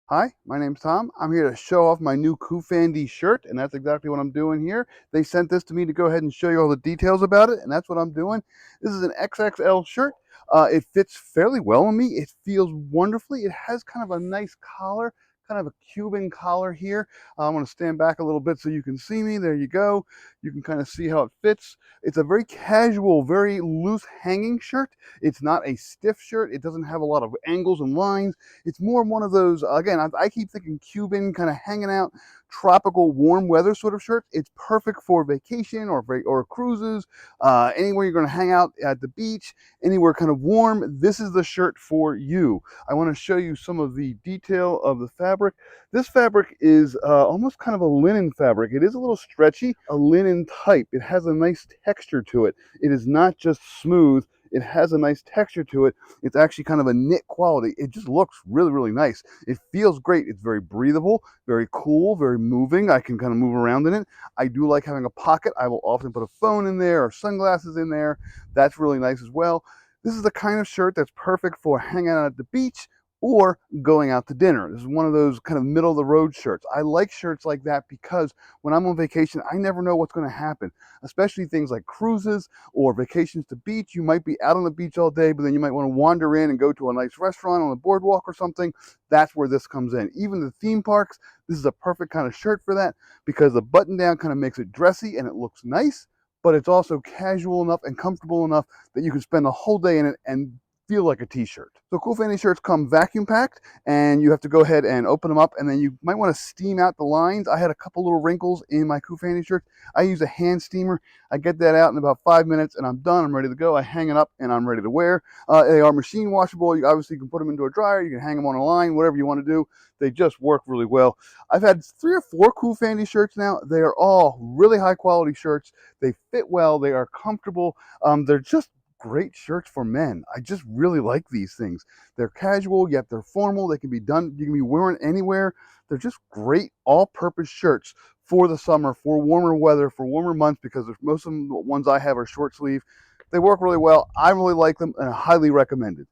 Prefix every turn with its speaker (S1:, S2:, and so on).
S1: Hi, my name's Tom. I'm here to show off my new COOFANDY shirt, and that's exactly what I'm doing here. They sent this to me to go ahead and show you all the details about it, and that's what I'm doing. This is an XXL shirt. It fits fairly well on me. It feels wonderfully. It has kind of a nice collar, kind of a Cuban collar here. I'm going to stand back a little bit so you can see me. There you go. You can kind of see how it fits. It's a very casual, very loose hanging shirt. It's not a stiff shirt. It doesn't have a lot of angles and lines. It's more one of those, again, I keep thinking Cuban, kind of hanging out, tropical, warm weather sort of shirts. It's perfect for vacation or cruises, anywhere you're going to hang out at the beach, anywhere kind of warm. This is the shirt for you. I want to show you some of the detail of the fabric. This fabric is almost kind of a linen fabric. It is a little stretchy, a linen type. It has a nice texture to it. It is not just smooth. It has a nice texture to it. It's actually kind of a knit quality. It just looks really, really nice. It feels great. It's very breathable, very cool, very moving. I can kind of move around in it. I do like having a pocket. I will often put a phone in there or sunglasses in there. That's really nice as well. This is the kind of shirt that's perfect for hanging out at the beach or going out to dinner. This is one of those kind of middle of the road shirts. I like shirts like that because when I'm on vacation, I never know what's going to happen, especially things like cruises or vacations to beach. You might be out on the beach all day, but then you might want to wander in and go to a nice restaurant on the boardwalk or something. That's where this comes in. Even the theme parks, this is a perfect kind of shirt for that because the button down kind of makes it dressy and it looks nice, but it's also casual enough and comfortable enough that you can spend the whole day in it and feel like a t-shirt. So COOFANDY shirts come vacuum packed, and you have to go ahead and open them up, and then you might want to steam out the lines. I had a couple little wrinkles in my COOFANDY shirt. I use a hand steamer. I get that out in about 5 minutes, and I'm done. I'm ready to go. I hang it up, and I'm ready to wear. They are machine washable. You obviously can put them into a dryer. You can hang them on a line, whatever you want to do. They just work really well. I've had 3 or 4 COOFANDY shirts now. They are all really high quality shirts. They fit well. They are comfortable. They're just great shirts for men. I just really like these things. They're casual, yet they're formal. They can be done, you can be worn anywhere. They're just great all-purpose shirts for the summer, for warmer weather, for warmer months, because most of the ones I have are short sleeve. They work really well. I really like them and I highly recommend it.